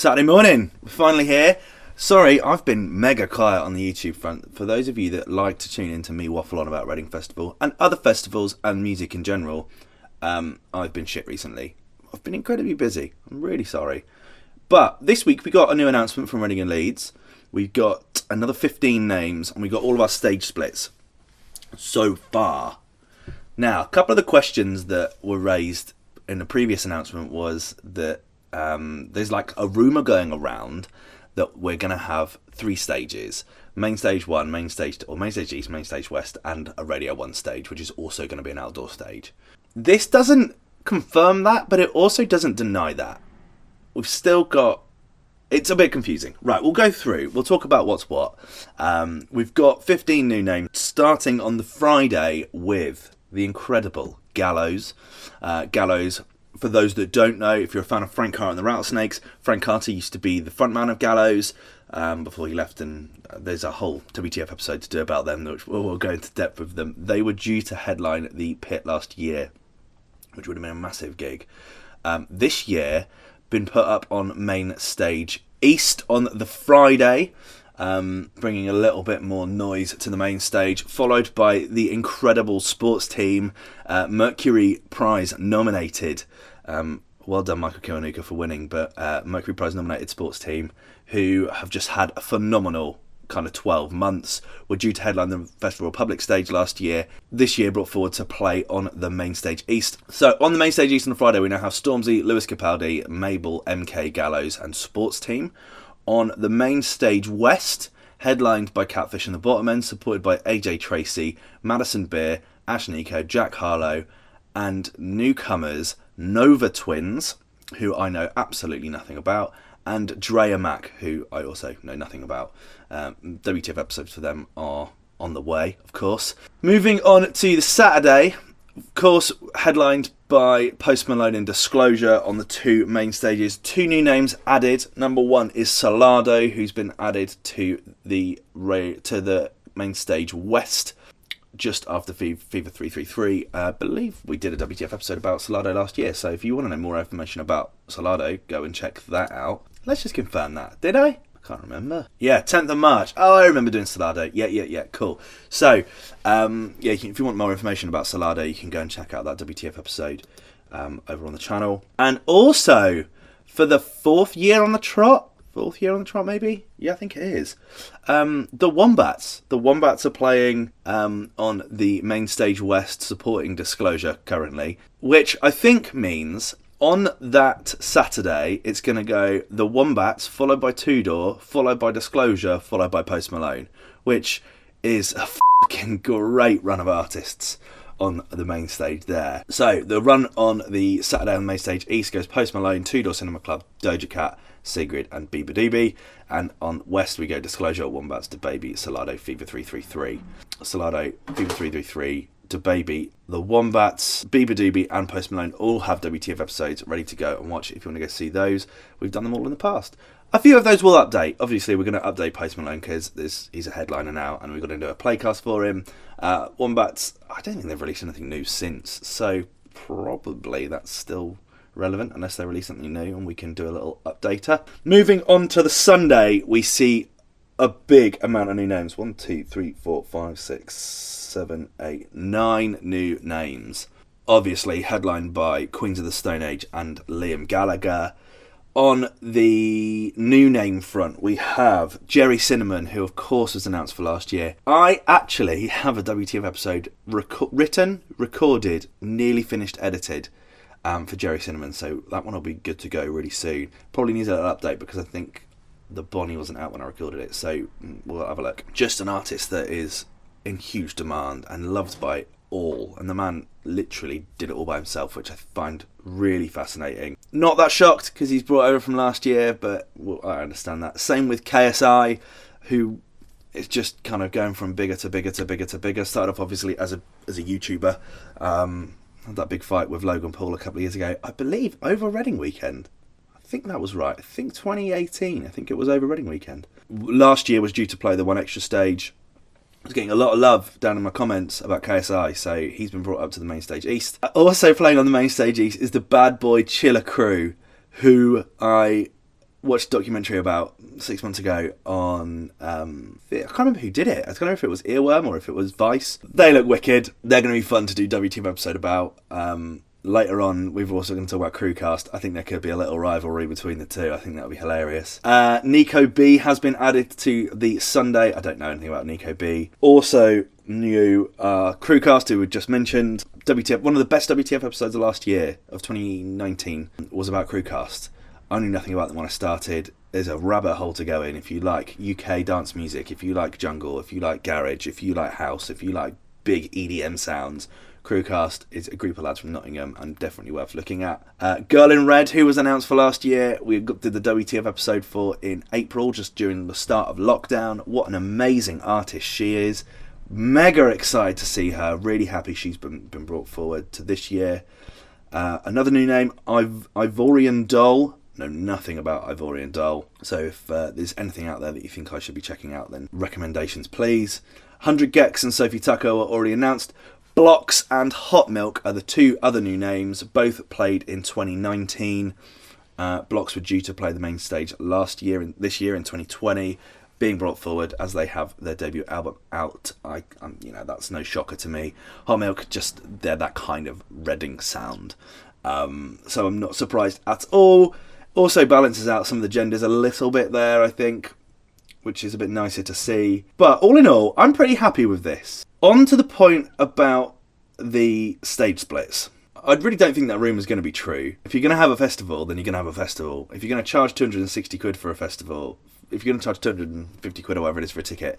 Saturday morning, we're finally here. Sorry, I've been mega quiet on the YouTube front. For those of you that like to tune in to me waffle on about Reading Festival and other festivals and music in general, I've been shit recently. I've been incredibly busy. I'm really sorry. But this week we got a new announcement from Reading and Leeds. We've got another 15 names and we got all of our stage splits so far. Now, a couple of the questions that were raised in the previous announcement was that there's like a rumour going around that we're going to have 3 stages. Main stage 1, main stage 2, or main stage east, main stage west, and a Radio 1 stage, which is also going to be an outdoor stage. This doesn't confirm that, but it also doesn't deny that. We've still got... It's a bit confusing. Right, we'll go through. We'll talk about what's what. We've got 15 new names, starting on the Friday with the incredible Gallows. Gallows, for those that don't know, if you're a fan of Frank Carter and the Rattlesnakes, Frank Carter used to be the frontman of Gallows before he left, and there's a whole WTF episode to do about them, which we'll go into depth with them. They were due to headline the Pit last year, which would have been a massive gig. This year, been put up on main stage east on the Friday, bringing a little bit more noise to the main stage, followed by the incredible sports team, Mercury Prize nominated. Well done, Michael Kiwanuka, for winning, but Mercury Prize nominated sports team, who have just had a phenomenal kind of 12 months, were due to headline the Festival Public stage last year. This year brought forward to play on the main stage east. So on the main stage east on Friday, we now have Stormzy, Lewis Capaldi, Mabel, MK, Gallows and sports team. On the main stage west, headlined by Catfish and the Bottommen, supported by AJ Tracy, Madison Beer, Ash Nico, Jack Harlow, and newcomers Nova Twins, who I know absolutely nothing about, and Drea Mack, who I also know nothing about. WTF episodes for them are on the way, of course. Moving on to the Saturday, of course, headlined by Post Malone and Disclosure on the 2 main stages. 2 new names added. Number 1 is Salado, who's been added to the main stage west, just after Fever 333. I believe we did a WTF episode about Salado last year, so if you want to know more information about Salado, go and check that out. Let's just confirm that. Did I can't remember. Yeah, 10th of March. Oh, I remember doing Salado. Yeah, cool. So, if you want more information about Salado, you can go and check out that WTF episode over on the channel. And also, for the 4th year on the trot, maybe? Yeah, I think it is. The Wombats. The Wombats are playing on the main stage west, supporting Disclosure currently, which I think means on that Saturday, it's going to go the Wombats, followed by Two Door, followed by Disclosure, followed by Post Malone, which is a fucking great run of artists on the main stage there. So the run on the Saturday on the main stage east goes Post Malone, Two Door Cinema Club, Doja Cat, Sigrid and Bieber Doobie, and on west we go Disclosure, Wombats, DaBaby, Salado, Fever 333. Salado, Fever 333, DaBaby, the Wombats, Bieber Doobie and Post Malone all have WTF episodes ready to go and watch if you want to go see those. We've done them all in the past. A few of those will update. Obviously, we're going to update Post Malone because he's a headliner now and we're going to do a playcast for him. Wombats, I don't think they've released anything new since, so probably that's still relevant unless they release something new and we can do a little updater. Moving on to the Sunday, we see a big amount of new names. 1, 2, 3, 4, 5, 6, 7, 8, 9 new names. Obviously headlined by Queens of the Stone Age and Liam Gallagher. On the new name front, we have Jerry Cinnamon, who of course was announced for last year. I actually have a WTF episode written, recorded, nearly finished, edited for Jerry Cinnamon, so that one will be good to go really soon. Probably needs a little update because I think the Bonnie wasn't out when I recorded it, so we'll have a look. Just an artist that is in huge demand and loved by all, and the man literally did it all by himself, which I find really fascinating. Not that shocked because he's brought over from last year, but I understand that. Same with KSI, who is just kind of going from bigger to bigger to bigger to bigger. Started off obviously as a YouTuber. Had that big fight with Logan Paul a couple of years ago, I believe over Reading weekend. I think that was right. I think 2018. I think it was over Reading weekend. Last year was due to play the One Extra stage. I was getting a lot of love down in my comments about KSI, so he's been brought up to the main stage east. Also playing on the main stage east is the Bad Boy Chiller crew, who I watched a documentary about 6 months ago on, I can't remember who did it. I don't know if it was Earworm or if it was Vice. They look wicked. They're going to be fun to do WTF episode about. Later on, we've also going to talk about Crewcast. I think there could be a little rivalry between the two. I think that would be hilarious. Nico B has been added to the Sunday. I don't know anything about Nico B. Also, new Crewcast, who we just mentioned. WTF, one of the best WTF episodes of last year, of 2019, was about Crewcast. I knew nothing about them when I started. There's a rabbit hole to go in if you like UK dance music, if you like jungle, if you like garage, if you like house, if you like big EDM sounds. Crewcast is a group of lads from Nottingham and definitely worth looking at. Girl in Red, who was announced for last year, we did the WTF episode for in April, just during the start of lockdown. What an amazing artist she is. Mega excited to see her. Really happy she's been brought forward to this year. Another new name, Ivorian Doll. Know nothing about Ivorian Doll. So if there's anything out there that you think I should be checking out, then recommendations please. 100 Gex and Sophie Tucker are already announced. Blocks and Hot Milk are the two other new names, both played in 2019. Blocks were due to play the main stage this year in 2020, being brought forward as they have their debut album out. That's no shocker to me. Hot Milk, they're that kind of Reading sound, so I'm not surprised at all. Also balances out some of the genders a little bit there, I think, which is a bit nicer to see. But all in all, I'm pretty happy with this. On to the point about the stage splits. I really don't think that rumour's going to be true. If you're going to have a festival, then you're going to have a festival. If you're going to charge 260 quid for a festival, if you're going to charge 250 quid or whatever it is for a ticket,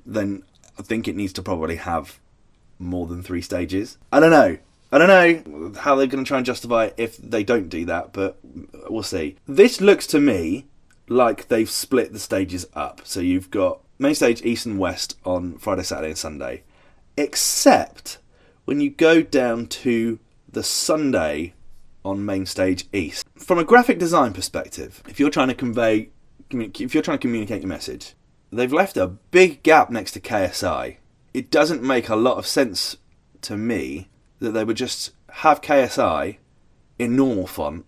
then I think it needs to probably have more than 3 stages. I don't know how they're going to try and justify it if they don't do that, but we'll see. This looks to me like they've split the stages up. So you've got main stage East and West on Friday, Saturday and Sunday. Except when you go down to the Sunday on main stage East. From a graphic design perspective, if you're trying to communicate your message, they've left a big gap next to KSI. It doesn't make a lot of sense to me that they would just have KSI in normal font,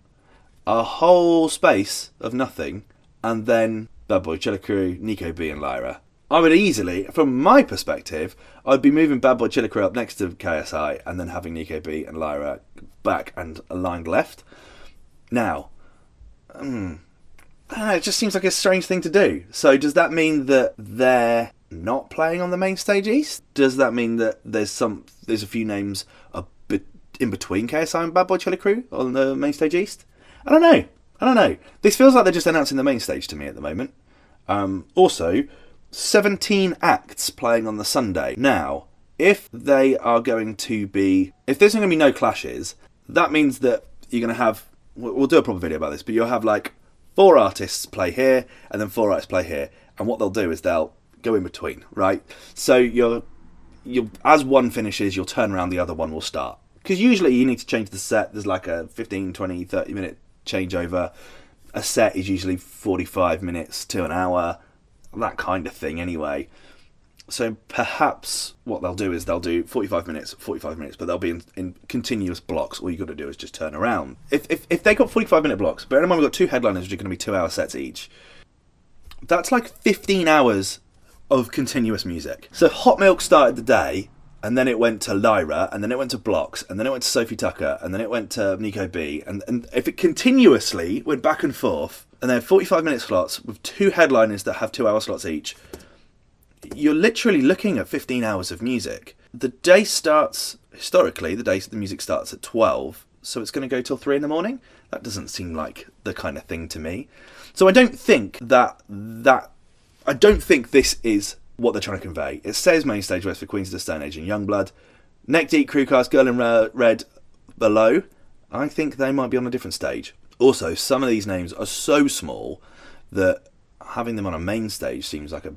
a whole space of nothing, and then Bad Boy, Chiller Crew, Nico B and Lyra. I would easily, from my perspective, I'd be moving Bad Boy Chiller Crew up next to KSI and then having Nico B and Lyra back and aligned left. Now, I don't know, it just seems like a strange thing to do. So does that mean that they're not playing on the main stage East? Does that mean that there's a few names in between KSI and Bad Boy Chiller Crew on the main stage East? I don't know. This feels like they're just announcing the main stage to me at the moment. Also, 17 acts playing on the Sunday. Now, if there's going to be no clashes, that means that you're going to have, we'll do a proper video about this, but you'll have like 4 artists play here and then 4 artists play here. And what they'll do is they'll go in between, right? So you'll as one finishes, you'll turn around, the other one will start. Because usually you need to change the set. There's like a 15, 20, 30 minute changeover. A set is usually 45 minutes to an hour, that kind of thing anyway. So perhaps what they'll do is they'll do 45 minutes, but they'll be in continuous blocks. All you got to do is just turn around. If they got 45-minute blocks, bear in mind we've got 2 headliners which are going to be 2-hour sets each. That's like 15 hours of continuous music. So Hot Milk started the day, and then it went to Lyra, and then it went to Blocks, and then it went to Sophie Tucker, and then it went to Nico B. And if it continuously went back and forth, and then 45-minute slots with 2 headliners that have 2-hour slots each, you're literally looking at 15 hours of music. The day starts, historically, the music starts at 12, so it's going to go till 3 in the morning? That doesn't seem like the kind of thing to me. So I don't think I don't think this is what they're trying to convey. It says Main Stage West for Queens of the Stone Age and Youngblood. Neck Deep, Crewcast, Girl in Red below. I think they might be on a different stage. Also, some of these names are so small that having them on a main stage seems like a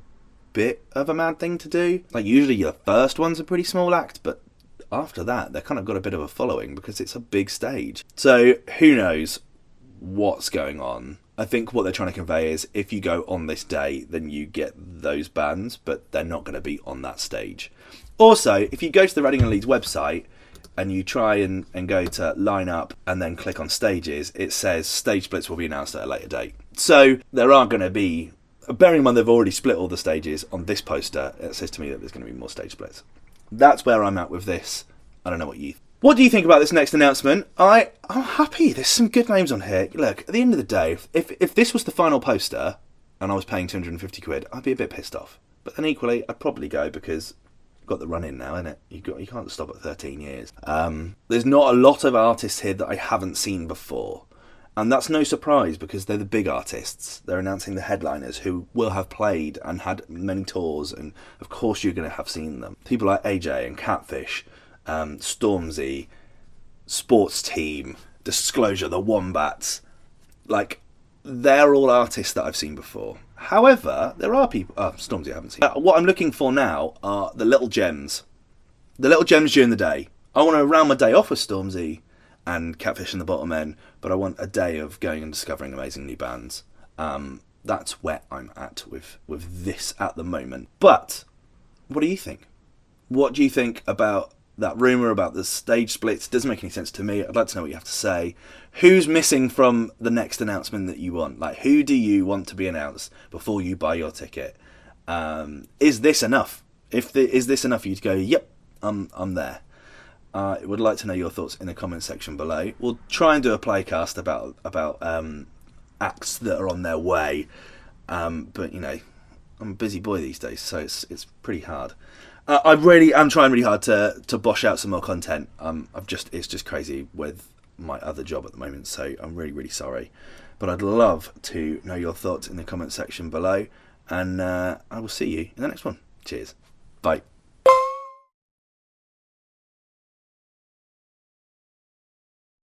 bit of a mad thing to do. Like, usually your first one's a pretty small act, but after that, they've kind of got a bit of a following because it's a big stage. So, who knows what's going on? I think what they're trying to convey is if you go on this day, then you get those bands, but they're not going to be on that stage. Also, if you go to the Reading and Leeds website, and you try and go to line up and then click on stages, it says stage splits will be announced at a later date. So there are going to be, bearing in mind they've already split all the stages on this poster, it says to me that there's going to be more stage splits. That's where I'm at with this. I don't know what you think. What do you think about this next announcement? I'm happy. There's some good names on here. Look, at the end of the day, if this was the final poster and I was paying 250 quid, I'd be a bit pissed off. But then equally, I'd probably go because you've got the run in now, innit? You can't stop at 13 years. There's not a lot of artists here that I haven't seen before. And that's no surprise because they're the big artists. They're announcing the headliners who will have played and had many tours. And of course you're going to have seen them. People like AJ and Catfish, Stormzy, Sports Team, Disclosure, the Wombats. Like, they're all artists that I've seen before. However, there are people... Stormzy I haven't seen. What I'm looking for now are the little gems. The little gems during the day. I want to round my day off with Stormzy and Catfish and the Bottom but I want a day of going and discovering amazing new bands. That's where I'm at with this at the moment. But, what do you think? What do you think about that rumour about the stage splits? It doesn't make any sense to me. I'd like to know what you have to say. Who's missing from the next announcement that you want? Like, who do you want to be announced before you buy your ticket? Is this enough? Is this enough for you to go, yep, I'm there? I would like to know your thoughts in the comment section below. We'll try and do a playcast about acts that are on their way. But, you know, I'm a busy boy these days, so it's pretty hard. I'm trying really hard to bosh out some more content. It's just crazy with my other job at the moment, so I'm really, really sorry. But I'd love to know your thoughts in the comment section below, and I will see you in the next one. Cheers. Bye.